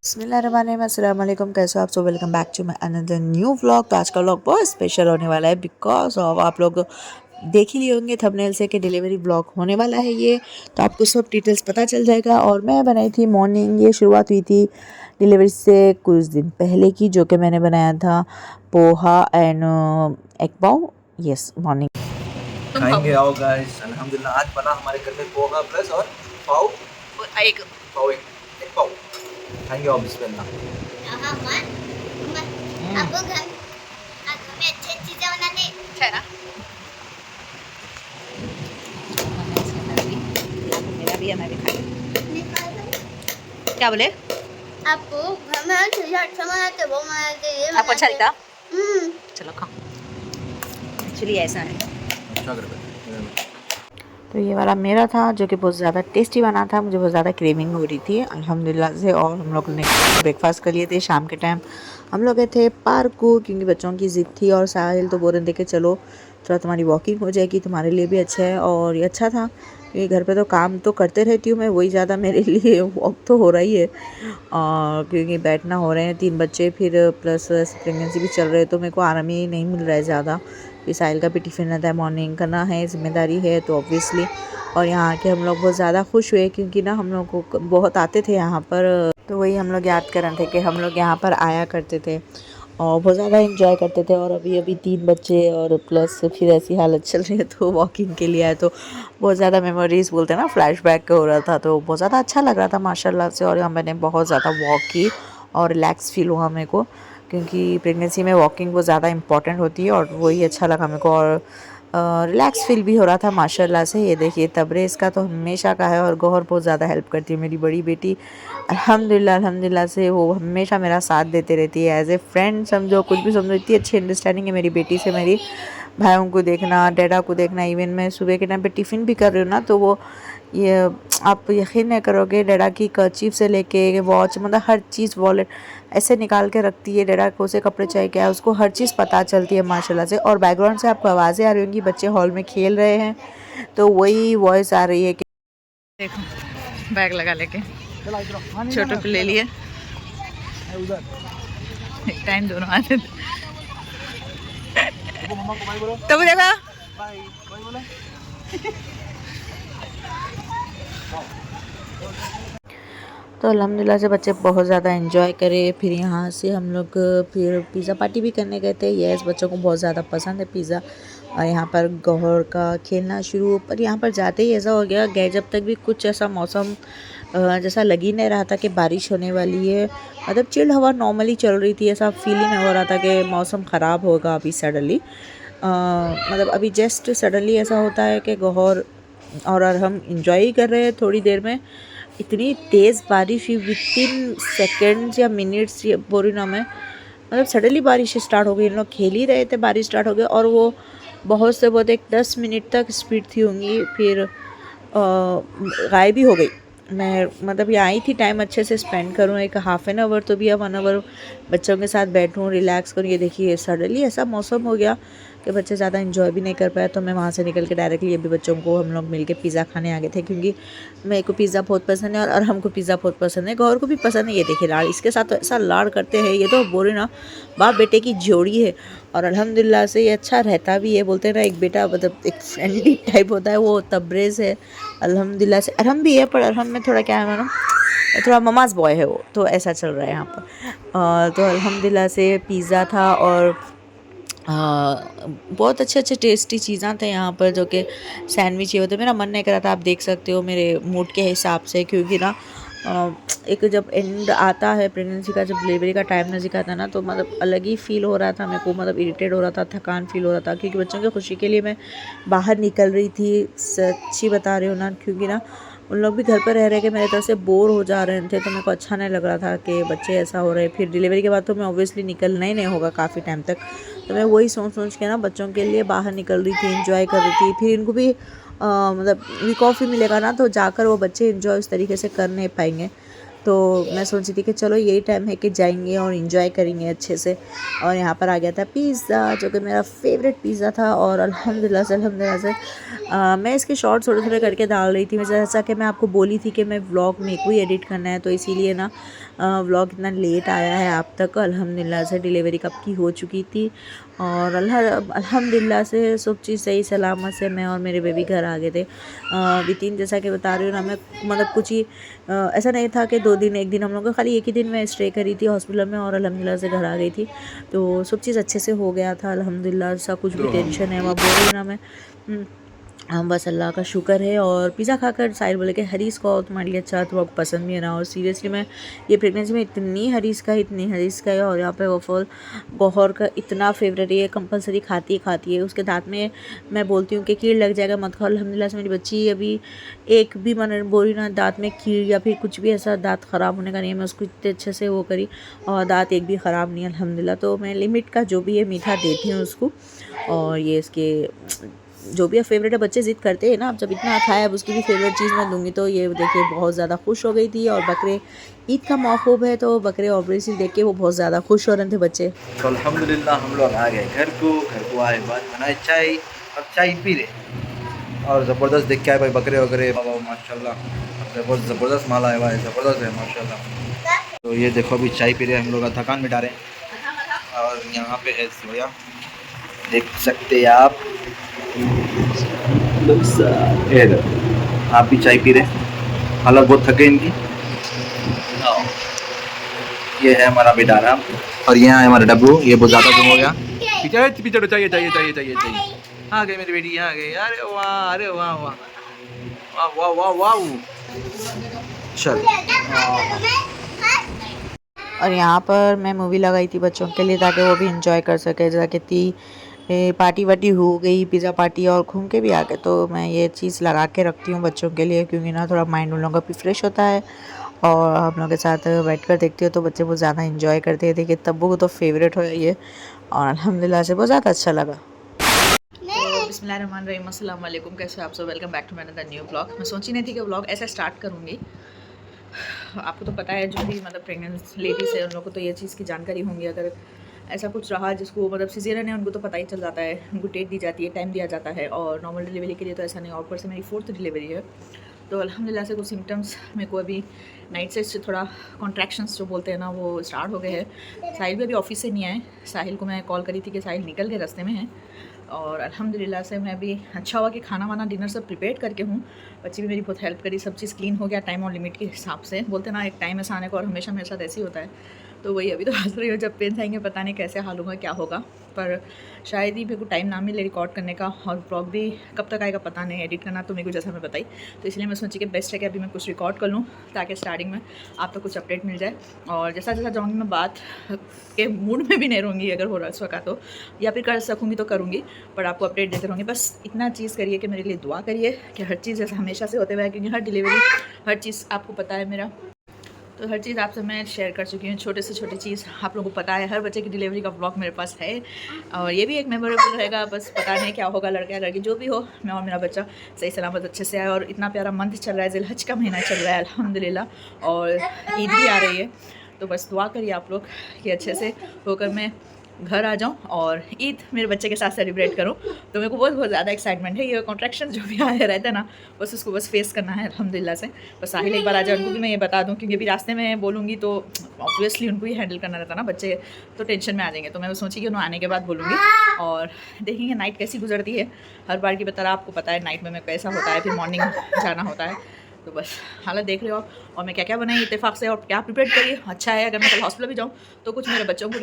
बिस्मिल्लाहिर्रहमानिर्रहीम, अस्सलाम वालेकुम। कैसे हो आप? So welcome back to my another new vlog. तो आज का व्लॉग बहुत स्पेशल होने वाला है बिकॉज ऑफ आप लोग देख ही लिए होंगे थंबनेल से कि डिलीवरी व्लॉग होने वाला है ये। तो आपको सब डिटेल्स पता चल जाएगा। और मैं बनाई थी मॉर्निंग, ये शुरुआत हुई थी डिलीवरी से कुछ दिन पहले की, जो कि मैंने बनाया था poha and egg pav. Yes, morning खाएंगे। आओ गाइस, अल्हम्दुलिल्लाह आज बना हमारे घर में पोहा प्लस और पाव और एग। पाव एक पाव खाएंगे। आओ बिस्मिल्लाह। आपको घर में अच्छी चीजें बनाने अच्छा है ना? मेरा भी है, मैं भी खाई। क्या बोले? आपको घर में चीजें अच्छा बनाते वो बनाते ये आपको अच्छा लगता? हम्म। चलो खाओ। एक्चुअली ऐसा है। अच्छा कर। तो ये वाला मेरा था, जो कि बहुत ज़्यादा टेस्टी बना था। मुझे बहुत ज़्यादा क्रेविंग हो रही थी अल्हम्दुलिल्लाह से। और हम लोग ने ब्रेकफास्ट कर लिए थे। शाम के टाइम हम लोग गए थे पार्क को, क्योंकि बच्चों की ज़िद थी। और साहिल तो बोल रहे थे कि चलो थोड़ा तुम्हारी वॉकिंग हो जाएगी, तुम्हारे लिए भी अच्छा है। और ये अच्छा था, क्योंकि घर पे तो काम तो करते रहती हूँ मैं, वही ज़्यादा मेरे लिए वॉक तो हो रही है। और क्योंकि बैठना हो रहे हैं 3 बच्चे, फिर प्लस प्रेगनेंसी भी चल रहे हैं, तो मेरे को आराम ही नहीं मिल रहा है ज़्यादा। फिर साहिल का भी टिफ़िन रहता है, मॉर्निंग करना है, ज़िम्मेदारी है तो ऑब्वियसली। और यहाँ आके हम लोग बहुत ज़्यादा खुश हुए, क्योंकि ना हम लोग को बहुत आते थे यहाँ पर। तो वही हम लोग याद कर रहे थे कि हम लोग यहाँ पर आया करते थे और बहुत ज़्यादा इंजॉय करते थे। और अभी अभी 3 बच्चे और प्लस फिर ऐसी हालत चल रही है, तो वॉकिंग के लिए आए तो बहुत ज़्यादा मेमोरीज़ बोलते हैं ना, फ्लैशबैक हो रहा था। तो बहुत ज़्यादा अच्छा लग रहा था माशाल्लाह से। और यहाँ मैंने बहुत ज़्यादा वॉक की और रिलैक्स फील हुआ मेरे को, क्योंकि प्रेगनेंसी में वॉकिंग बहुत ज़्यादा इंपॉर्टेंट होती है। और वही अच्छा लगा मेरे को। और रिलैक्स फील भी हो रहा था माशाल्लाह से। ये देखिए तबरेज़ का तो हमेशा का है, और गौहर बहुत ज़्यादा हेल्प करती है मेरी बड़ी बेटी। अल्हम्दुलिल्लाह से वो हमेशा मेरा साथ देते रहती है, एज़ ए फ्रेंड समझो, कुछ भी समझो। इतनी अच्छी अंडरस्टैंडिंग है मेरी बेटी से मेरी। भाइयों को देखना, डैडा को देखना, इवन मैं सुबह के टाइम पे टिफ़िन भी कर रही हूँ ना, तो वो ये आप यकीन नहीं करोगे, डैडा की कर्चीफ से लेके वॉच, मतलब हर चीज़, वॉलेट ऐसे निकाल के रखती है। डैडा को से कपड़े चाहिए क्या है, उसको हर चीज़ पता चलती है माशाल्लाह से। और बैकग्राउंड से आपको आवाज़ें आ रही होंगी, बच्चे हॉल में खेल रहे हैं, तो वही वॉइस आ रही है कि देखो बैग लगा लेके छोटों को ले लिए। एक टाइम दोनों आते थे तो वो देखा। तो अल्हम्दुलिल्लाह से बच्चे बहुत ज़्यादा एंजॉय करे। फिर यहाँ से हम लोग फिर पिज़्ज़ा पार्टी भी करने गए थे। यस, बच्चों को बहुत ज़्यादा पसंद है पिज़्ज़ा। और यहाँ पर गौहर का खेलना शुरू, पर यहाँ पर जाते ही ऐसा हो गया, गए जब तक भी कुछ ऐसा मौसम जैसा लग ही नहीं रहा था कि बारिश होने वाली है। मतलब चिल्ड हवा नॉर्मली चल रही थी, ऐसा फील ही नहीं हो रहा था कि मौसम ख़राब होगा अभी सडनली। मतलब अभी जस्ट सडनली ऐसा होता है कि गौहर और हम इंजॉय ही कर रहे हैं। थोड़ी देर में इतनी तेज़ बारिश हुई, विथिन सेकेंड्स या मिनट्स ये बोल रही ना मैं, मतलब सडनली बारिश स्टार्ट हो गई। इन लोग खेल ही रहे थे, बारिश स्टार्ट हो गई। और वो बहुत से बहुत एक 10 मिनट तक स्पीड थी होंगी, फिर गायब ही हो गई। मैं मतलब यहाँ आई थी टाइम अच्छे से स्पेंड करूँ, एक हाफ़ एन आवर तो भी, अब 1 आवर बच्चों के साथ बैठूँ, रिलैक्स करूँ। ये देखिए सडनली ऐसा मौसम हो गया कि बच्चे ज़्यादा इन्जॉय भी नहीं कर पाए। तो मैं वहाँ से निकल के डायरेक्टली अभी बच्चों को हम लोग मिल के पिज़्ज़ा खाने आ गए थे, क्योंकि मेरे को पिज़्ज़ा बहुत पसंद है और हमको पिज़्ज़ा बहुत पसंद है, गौर को भी पसंद है। ये देखिए लाड़, इसके साथ तो ऐसा लाड़ करते हैं, ये तो बोले ना बाप बेटे की जोड़ी है। और अल्हम्दुलिल्लाह से ये अच्छा रहता भी है। बोलते हैं ना एक बेटा मतलब एक फ्रेंडली टाइप होता है, वो तबरेज़ है अल्हम्दुलिल्लाह से। अरहम भी है, पर अरहम में थोड़ा क्या है मालूम, थोड़ा ममाज़ बॉय है वो, तो ऐसा चल रहा है यहाँ पर। तो अल्हम्दुलिल्लाह से पिज़्ज़ा था और बहुत अच्छे अच्छे टेस्टी चीज़ें थे यहाँ पर, जो कि सैंडविच ये होते। मेरा मन नहीं कर रहा था, आप देख सकते हो मेरे मूड के हिसाब से, क्योंकि ना एक जब एंड आता है प्रेगनेंसी का, जब डिलीवरी का टाइम नज़दीक आता है ना, तो मतलब अलग ही फ़ील हो रहा था मेरे को। मतलब इरिटेट हो रहा था, थकान फ़ील हो रहा था, क्योंकि बच्चों की खुशी के लिए मैं बाहर निकल रही थी, सच्ची बता रही हूँ ना। क्योंकि ना उन लोग भी घर पर रह के मेरे तरफ से बोर हो जा रहे थे, तो मेरे को अच्छा नहीं लग रहा था कि बच्चे ऐसा हो रहे। फिर डिलीवरी के बाद तो मैं ऑब्वियसली निकलना ही नहीं होगा काफ़ी टाइम तक, तो मैं वही सोच के ना बच्चों के लिए बाहर निकल रही थी, इंजॉय कर रही थी। फिर इनको भी मतलब वीक ऑफ ही मिलेगा ना, तो जाकर वो बच्चे इंजॉय उस तरीके से कर नहीं पाएंगे। तो मैं सोच रही थी कि चलो यही टाइम है कि जाएंगे और इन्जॉय करेंगे अच्छे से। और यहाँ पर आ गया था पिज़्ज़ा, जो कि मेरा फेवरेट पिज़्ज़ा था। और अल्हम्दुलिल्लाह से मैं इसके शॉर्ट्स थोड़े थोड़े करके डाल रही थी। मैं जैसा कि मैं आपको बोली थी कि मैं व्लॉग मेरे को ही एडिट करना है, तो इसीलिए ना व्लॉग इतना लेट आया है आप तक। अल्हम्दुलिल्लाह से डिलीवरी कब की हो चुकी थी और अल्हम्दुलिल्लाह से सब चीज़ सही सलामत से मैं और मेरे बेबी घर आ गए थे वितिन। जैसा कि बता रही हूँ ना मैं, मतलब कुछ ही ऐसा नहीं था कि 2 दिन 1 दिन, हम लोग को खाली एक ही दिन में स्टे करी थी हॉस्पिटल में और अल्हम्दुलिल्लाह से घर आ गई थी। तो सब चीज़ अच्छे से हो गया था अल्हम्दुलिल्लाह। सा कुछ भी टेंशन है वह बोल रही ना मैं, हम बस अल्लाह का शुक्र है। और पिज़्ज़ा खाकर साहिल बोले कि हरीस को तुम्हारे लिए अच्छा, तो आपको पसंद भी है ना। और सीरियसली मैं ये प्रेगनेंसी में इतनी हरीस का है। और यहाँ पे वफल गौहर का इतना फेवरेट है, ये कंपलसरी खाती है। उसके दांत में मैं बोलती हूँ कि कीड़ लग जाएगा मत खाओ। अल्हम्दुलिल्लाह से मेरी बच्ची अभी एक भी मन बोली ना दांत में कीड़ या फिर कुछ भी ऐसा दांत ख़राब होने का नहीं है। मैं उसको इतने अच्छे से वो करी और दांत एक भी ख़राब नहीं है अल्हम्दुलिल्लाह। तो मैं लिमिट का जो भी है मीठा देती हूँ उसको। और ये इसके जो भी फेवरेट है, बच्चे ज़िद करते हैं ना, अब जब इतना खाया अब उसकी भी फेवरेट चीज़ मैं दूंगी। तो ये देखिए बहुत ज़्यादा खुश हो गई थी। और बकरे ईद का मौक़ूब है तो बकरे ऑब्वियसली देख के वो बहुत ज़्यादा खुश हो रहे थे बच्चे। तो अल्हम्दुलिल्लाह हम लोग आ गए घर को आए बाद बनाए चाय, अब चाय पी रहे और ज़बरदस्त देख के आए भाई बकरे वकरे बाबा माशाल्लाह ज़बरदस्त माल आया हुआ है, ज़बरदस्त है माशाल्लाह। तो ये देखो अभी चाय पी रहे हम लोग, थकान मिटा रहे हैं। और यहाँ पे है सोया, देख सकते हैं आप, आप भी चाय पी रहे, हालत बहुत थके इनकी। ये है हमारा बेटारा और यहाँ है हमारा डब्बू, ये बहुत ज़्यादा गुम हो गया। पीछे चाहिए आ गई मेरी बेटी, आ गई। अरे वाह वाह वाह वाह वाह। चल और यहाँ पर मैं मूवी लगाई थी बच्चों के लिए ताकि वो भी इंजॉय कर सके। जैसा कि पार्टी वार्टी हो गई, पिज़्ज़ा पार्टी, और घूम के भी आ गए। तो मैं ये चीज़ लगा के रखती हूँ बच्चों के लिए, क्योंकि ना थोड़ा माइंड उन लोगों का भी फ्रेश होता है। और हम लोग के साथ बैठ कर देखते हो तो बच्चे बहुत ज़्यादा इंजॉय करते हैं। देखिए तब्बू को तो फेवरेट हो ये, और अल्हम्दुलिल्लाह से बहुत ज़्यादा अच्छा लगा। बिस्मिल्लाहिर्रहमानिर्रहीम, अस्सलाम वालेकुम, कैसे आप सब। Welcome back to my another new vlog. मैं सोची नहीं थी कि व्लॉग ऐसे स्टार्ट करूँगी। आपको तो पता है जो भी मतलब प्रेग्नेंट लेडीज़ है उन लोगों को तो ये चीज़ की जानकारी होंगी। अगर ऐसा कुछ रहा जिसको मतलब सिजेरियन है उनको तो पता ही चल जाता है, उनको डेट दी जाती है, टाइम दिया जाता है। और नॉर्मल डिलीवरी के लिए तो ऐसा नहीं। और ऊपर से मेरी 4th डिलीवरी है। तो अल्हम्दुलिल्लाह से कुछ सिम्टम्स मेरे को अभी नाइट से थोड़ा कॉन्ट्रैक्शंस जो बोलते हैं ना वो स्टार्ट हो गए हैं। साहिल भी अभी ऑफिस से नहीं आए। साहिल को मैं कॉल करी थी कि साहिल निकल के रास्ते में है। और अल्हम्दुलिल्लाह से मैं भी अच्छा हुआ कि खाना वाना डिनर सब प्रिपेयर करके हूँ। बच्ची भी मेरी बहुत हेल्प करी, सब चीज़ क्लीन हो गया टाइम और लिमिट के हिसाब से। बोलते ना एक टाइम ऐसा आने को, और हमेशा मेरे साथ ऐसे ही होता है। तो वही अभी तो हंस रही हो, जब पेन आएंगे पता नहीं कैसे हाल होगा क्या होगा। पर शायद ही मेरे को टाइम ना मिले रिकॉर्ड करने का, और ब्लॉग भी कब तक आएगा पता नहीं। एडिट करना तो मेरे को जैसा मैं बताई, तो इसलिए मैं सोची कि बेस्ट है कि अभी मैं कुछ रिकॉर्ड कर लूँ ताकि स्टार्टिंग में आपको कुछ अपडेट मिल जाए। और जैसा जैसा जाऊँगी मैं बात के मूड में भी नहीं रहूँगी अगर हो रहा है का, तो या फिर कर सकूँगी तो करूँगी, पर आपको अपडेट देते रहूँगी। बस इतना चीज़ करिए कि मेरे लिए दुआ करिए कि हर चीज़ जैसे हमेशा से होते हुए है, क्योंकि हर डिलीवरी हर चीज़ आपको पता है मेरा, तो हर चीज़ आपसे मैं शेयर कर चुकी हूँ। छोटे से छोटी चीज़ आप लोगों को पता है, हर बच्चे की डिलीवरी का व्लॉग मेरे पास है। और ये भी एक मेमोरेबल रहेगा। बस पता नहीं क्या होगा, लड़का या लड़की जो भी हो, मैं और मेरा बच्चा सही सलामत अच्छे से आए। और इतना प्यारा मंथ चल रहा है, ज़िलहज का महीना चल रहा है अल्हम्दुलिल्लाह, और ईद भी आ रही है। तो बस दुआ करिए आप लोग कि अच्छे से होकर मैं घर आ जाऊँ और ईद मेरे बच्चे के साथ सेलिब्रेट करूँ। तो मेरे को बहुत ज़्यादा एक्साइटमेंट है। ये कॉन्ट्रैक्शन जो भी आए रहता है ना, बस उसको बस फेस करना है अल्हम्दुलिल्लाह से। बस साहिल एक बार आ जाए, उनको भी मैं ये बता दूँ, क्योंकि अभी रास्ते में बोलूँगी तो ऑब्वियसली उनको ही हैंडल करना रहता ना, बच्चे तो टेंशन में आ जाएंगे। तो मैं सोची कि उन्होंने आने के बाद बोलूँगी, और देखेंगे नाइट कैसी गुजरती है। हर बार की तरह आपको पता है नाइट में कैसा होता है, फिर मॉर्निंग जाना होता है। तो बस हालत देख रहे हो। और मैं क्या क्या बनाई इत्तेफाक से, और क्या प्रिपेयर करिए। अच्छा है अगर मैं कल हॉस्पिटल भी जाऊँ तो कुछ मेरे बच्चों को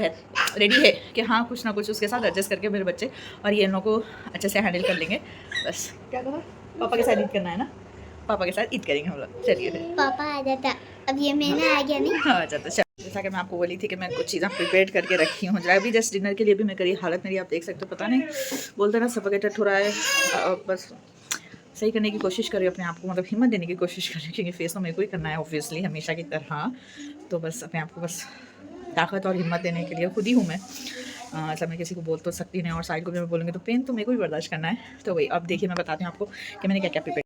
रेडी है कि हाँ कुछ ना कुछ उसके साथ एडजस्ट करके मेरे बच्चे और ये इन लोगों को अच्छे से हैंडल कर लेंगे। बस क्या कहा, पापा के साथ ईद करना है ना, पापा के साथ ईद करेंगे हम लोग। चलिए फिर पापा आ जाता, अब ये महीना आ गया नहीं। हाँ जाता। जैसा कि मैं आपको बोली थी कि मैं कुछ चीज़ें प्रिपेयर करके रखी हूँ। जरा भी जस्ट डिनर के लिए भी मैं करी, हालत मेरी आप देख सकते हो, पता नहीं बोलते ना सफोकेटेड हो रहा है। बस सही करने की कोशिश करें अपने आप को, मतलब हिम्मत देने की कोशिश करें, क्योंकि फेस तो मेरे को ही करना है ऑब्वियसली हमेशा की तरह। तो बस अपने आप को बस ताकत और हिम्मत देने के लिए खुद ही हूँ मैं। ऐसा मैं किसी को बोल तो सकती नहीं, और साइड को भी मैं बोलूँगी तो पेन तो मेरे को भी बर्दाश्त करना है। तो वही अब देखिए मैं बताती हूँ आपको कि मैंने क्या क्या प्रिपेयर।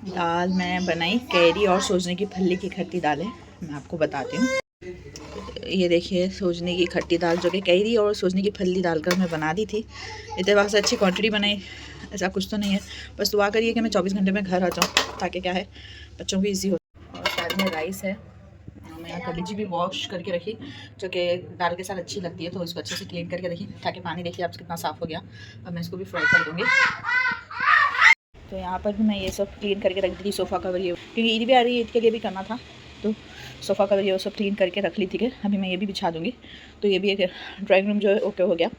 दाल मैं बनाई कैरी और सोजने की फली की खट्टी दाल है, मैं आपको बताती हूँ। ये देखिए सोजने की खट्टी दाल जो कि कैरी और सोजने की फली डालकर मैं बना दी थी। इतने वक्त से अच्छी क्वांटिटी बनाई, ऐसा कुछ तो नहीं है, बस दुआ करिए कि मैं 24 घंटे में घर आ जाऊँ ताकि क्या है बच्चों को ईजी हो। और साथ में राइस है, मैं यहाँ कलेजी भी वॉश करके रखी जो कि दाल के साथ अच्छी लगती है, तो इसको अच्छे से क्लीन करके रखी ताकि पानी देखिए आप कितना साफ़ हो गया। अब मैं इसको भी फ्राई कर दूँगी। तो यहाँ पर भी मैं ये सब क्लीन करके रख दी, सोफ़ा कवर ये, क्योंकि ईद भी आ रही है, ईद के लिए भी करना था, तो सोफ़ा कवर ये सब क्लीन करके रख ली थी कि अभी मैं ये भी बिछा दूँगी। तो ये भी एक ड्राइंग रूम जो है ओके हो गया,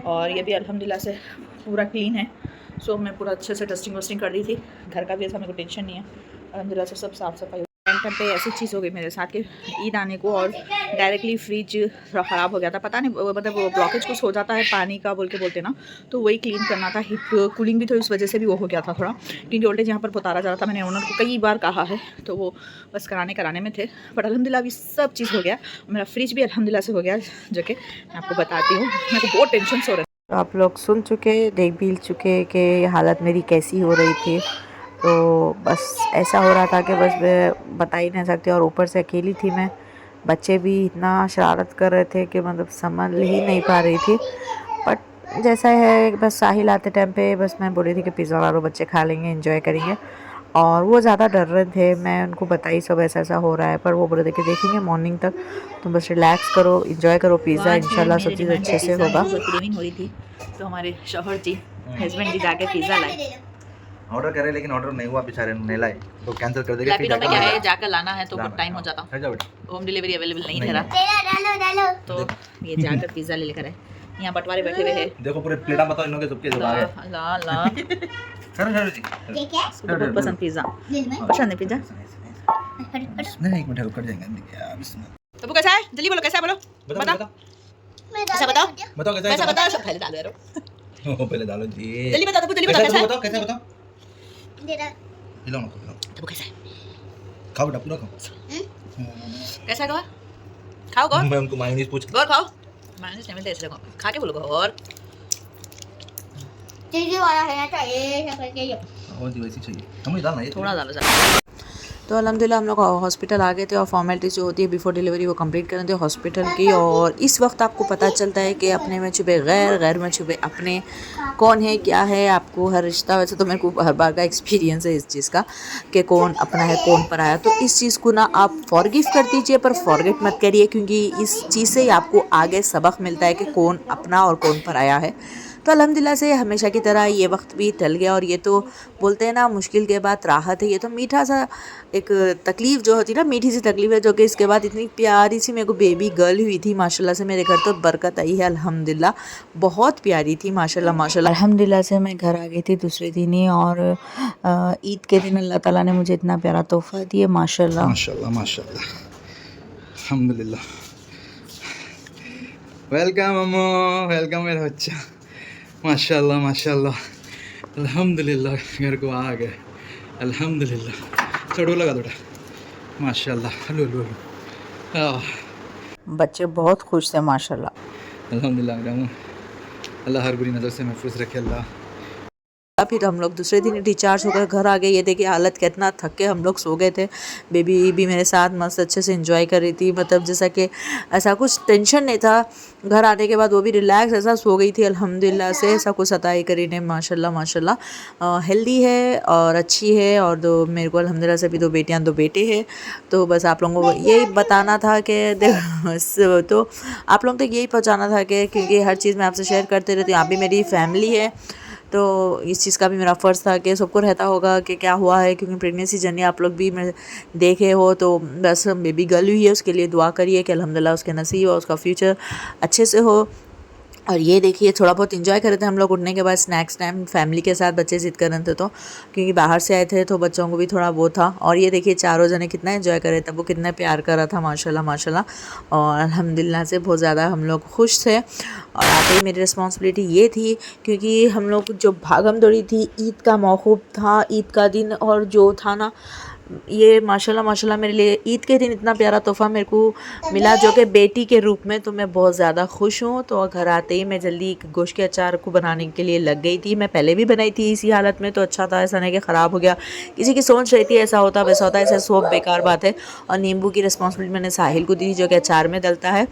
और ये भी अल्हम्दुलिल्लाह से पूरा क्लीन है। सो मैं पूरा अच्छे से डस्टिंग वस्टिंग कर दी थी, घर का भी ऐसा मेरे को टेंशन नहीं है, अल्हम्दुलिल्लाह से सब साफ़ सफाई। टाइम पे ऐसी चीज़ हो गई मेरे साथ कि ईद आने को और डायरेक्टली फ्रिज ख़राब हो गया था, पता नहीं मतलब वो ब्लॉकेज कुछ हो जाता है पानी का बोल के बोलते ना, तो वही क्लीन करना था। हीट कूलिंग भी तो इस वजह से भी वो हो गया था थोड़ा, क्योंकि वोल्टेज यहाँ पर उतारा जा रहा था। मैंने ओनर को कई बार कहा है, तो वो बस कराने में थे, बट अल्हम्दुलिल्लाह अभी सब चीज़ हो गया। मेरा फ्रिज भी अल्हम्दुलिल्लाह से हो गया, जो कि मैं आपको बताती हूँ। मेरे को बहुत टेंशन हो रहा है। तो आप लोग सुन चुके, देख भी चुके कि हालत मेरी कैसी हो रही थी। तो बस ऐसा हो रहा था कि बस मैं बता ही नहीं सकती, और ऊपर से अकेली थी मैं, बच्चे भी इतना शरारत कर रहे थे कि मतलब समझ ही नहीं पा रही थी। बट जैसा है, बस साहिल आते टाइम पे बस मैं बोल रही थी कि पिज़्ज़ा ला लो, बच्चे खा लेंगे, एंजॉय करेंगे, और वो ज़्यादा डर रहे थे। मैं उनको बताई सब ऐसा हो रहा है, पर वो बोल रहे थे कि देखेंगे मॉर्निंग तक, तुम बस रिलैक्स करो, एंजॉय करो, पिज़्ज़ा इंशाल्लाह सब चीज़ अच्छे से होगा। क्रेविंग हो रही थी, तो हमारे शौहर जी, हस्बैंड जी जाके पिज़्ज़ा लाए। ऑर्डर करे लेकिन ऑर्डर नहीं हुआ, बेचारे नहीं लाए, तो कैंसिल कर देंगे। लैपिडो में क्या है, जाकर लाना है तो बहुत टाइम हो जाता, होम डिलीवरी अवेलेबल नहीं है रहा, तो ये जाकर पिज़्ज़ा ले लेकर आए। यहाँ बंटवारे बैठे हुए हैं, देखो पूरे प्लेटा बताओ इन लोगों के सबके जो आ गए। ला ला जी इसको तो बहुत पसंद पिज़्ज़ा, पसंद है पिज़्ज़ा। नहीं, एक मिनट रुक कर जाएंगे यार, बिस्मिल्लाह। तो वो कैसा है, जल्दी बोलो कैसा है, बोलो बताओ ऐसा बताओ कैसा बताओ, सब पहले डालो यारो, पहले डालो जी, जल्दी बताओ, तब जल्दी बताओ कैसा है, कैसा बताओ, खिलाओ ना, तब कैसा है, खाओ बेटा, पूरा खाओ। कैसा है गौर, खाओ गौर, मैं उनको मायोनीज पूछ, गौर खाओ, मायोनीज नहीं मिलता इसलिए खा के बोलो गौर, चीज़ वाला है ना, चाहिए सब करके ये और जी वैसी चाहिए, हमें डालना ये थोड़ा डालो ज़्यादा। तो अल्हम्दुलिल्लाह हम लोग हॉस्पिटल आ गए थे, और फॉर्मेलिटीज़ जो होती है बिफोर डिलीवरी वो कंप्लीट कर रहे थे हॉस्पिटल की। और इस वक्त आपको पता चलता है कि अपने में छुपे गैर, गैर में छुपे अपने, कौन है क्या है, आपको हर रिश्ता, वैसे तो मेरे को हर बार का एक्सपीरियंस है इस चीज़ का कि कौन अपना है कौन पराया। तो इस चीज़ को ना आप फॉरगिव कर दीजिए, पर फॉरगेट मत करिए, क्योंकि इस चीज़ से ही आपको आगे सबक मिलता है कि कौन अपना और कौन पराया है। तो अल्हम्दुलिल्लाह से हमेशा की तरह ये वक्त भी टल गया, और ये तो बोलते हैं ना मुश्किल के बाद राहत है, ये तो मीठा सा एक तकलीफ़ जो होती है ना, मीठी सी तकलीफ़ है, जो कि इसके बाद इतनी प्यारी सी मेरे को बेबी गर्ल हुई थी माशाल्लाह से। मेरे घर तो बरकत आई है अल्हम्दुलिल्लाह, बहुत प्यारी थी माशाल्लाह माशाल्लाह। अल्हम्दुलिल्लाह से मैं घर आ गई थी दूसरे दिन ही, और ईद के दिन अल्लाह ताला ने मुझे इतना प्यारा तोहफ़ा दिया माशाल्लाह माशाल्लाह माशाल्लाह, अल्हम्दुलिल्लाह। वेलकम अम्मू, वेलकम मेरा बच्चा, माशाल्लाह माशाल्लाह, अल्हम्दुलिल्लाह घर को आ गए, अल्हम्दुलिल्लाह। चढ़ो लगा थोड़ा, माशाल्लाह, लो लो लो, बच्चे बहुत खुश थे माशाल्लाह। अल्हम्दुलिल्लाह। अल्लाह हर बुरी नज़र से महफूज रखे अल्लाह। फिर हम लोग दूसरे दिन डिस्चार्ज होकर घर आ गए। ये देखिए हालत कितना थक के हम लोग सो गए थे। बेबी भी मेरे साथ मस्त अच्छे से एंजॉय कर रही थी, मतलब जैसा कि ऐसा कुछ टेंशन नहीं था। घर आने के बाद वो भी रिलैक्स ऐसा सो गई थी अल्हम्दुलिल्लाह से, ऐसा कुछ सताई करी नहीं माशाल्लाह माशाल्लाह। हेल्दी है और अच्छी है, और दो मेरे को अल्हम्दुलिल्लाह से भी दो बेटियाँ दो बेटे हैं। तो बस आप लोगों को यही बताना था कि तो आप लोगों तक यही पहुँचाना था कि क्योंकि हर चीज़ मैं आपसे शेयर करते रहती हूँ, आप भी मेरी फैमिली है, तो इस चीज़ का भी मेरा फ़र्ज़ था कि सबको रहता होगा कि क्या हुआ है, क्योंकि प्रेगनेंसी जर्नी आप लोग भी देखे हो। तो बस बेबी गर्ल हुई है, उसके लिए दुआ करिए कि अल्हम्दुलिल्लाह उसके नसीब और उसका फ्यूचर अच्छे से हो। और ये देखिए थोड़ा बहुत इंजॉय कर रहे थे हम लोग उठने के बाद स्नैक्स टाइम फैमिली के साथ, बच्चे ज़िद कर रहे थे तो क्योंकि बाहर से आए थे तो बच्चों को भी थोड़ा वो था। और ये देखिए चारों जने कितना एंजॉय कर रहे थे, वो कितना प्यार कर रहा था माशाल्लाह माशाल्लाह। और अल्हम्दुलिल्लाह से बहुत ज़्यादा हम लोग खुश थे। और आते ही मेरी रिस्पॉन्सिबिलिटी ये थी, क्योंकि हम लोग जो भागम दौड़ी थी, ईद का मौक़ूफ़ था, ईद का दिन, और जो था ना ये माशाल्लाह मेरे लिए ईद के दिन इतना प्यारा तोहफ़ा मेरे को मिला जो कि बेटी के रूप में, तो मैं बहुत ज़्यादा खुश हूँ। तो घर आते ही मैं जल्दी गोश्त के अचार को बनाने के लिए लग गई थी। मैं पहले भी बनाई थी इसी हालत में, तो अच्छा था, ऐसा नहीं कि ख़राब हो गया। किसी की सोच रही थी ऐसा होता वैसा होता, ऐसा सब बेकार बात है। और नींबू की रिस्पॉन्सिबिलिटी मैंने साहिल को दी थी जो कि अचार में डलता है,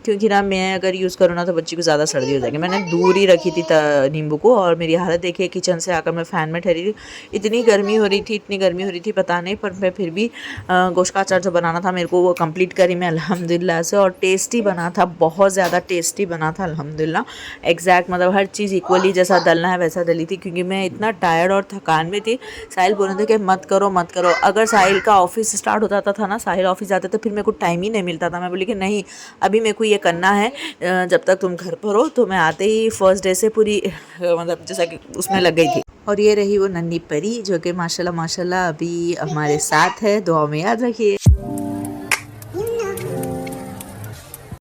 क्योंकि ना मैं अगर यूज़ करूँ ना तो बच्ची को ज़्यादा सर्दी हो जाएगी। मैंने दूर ही रखी थी नींबू को। और मेरी हालत देखिए, किचन से आकर मैं फ़ैन में ठहरी थी, इतनी गर्मी हो रही थी पता नहीं, पर मैं फिर भी गोश्त का अचार जो बनाना था मेरे को वो कंप्लीट करी मैं अल्हम्दुलिल्लाह से। और टेस्टी बना था, बहुत ज़्यादा टेस्टी बना था अल्हम्दुलिल्लाह। एग्जैक्ट मतलब हर चीज़ इक्वली जैसा डलना है वैसा डली थी, क्योंकि मैं इतना टायर्ड और थकान में थी। साहिल बोल रहे थे कि मत करो मत करो। अगर साहिल का ऑफिस स्टार्ट हो जाता था ना, साहिल ऑफिस जाते तो फिर मेरे को टाइम ही नहीं मिलता था। मैं बोली कि नहीं, अभी मेरे को ये करना है, जब तक तुम घर पर हो। तो मैं आते ही फर्स्ट डे से पूरी मतलब जैसा कि उसमें लग गई थी। और ये रही वो नन्ही परी जो कि माशाल्लाह अभी हमारे साथ है, दुआ में याद रखिए।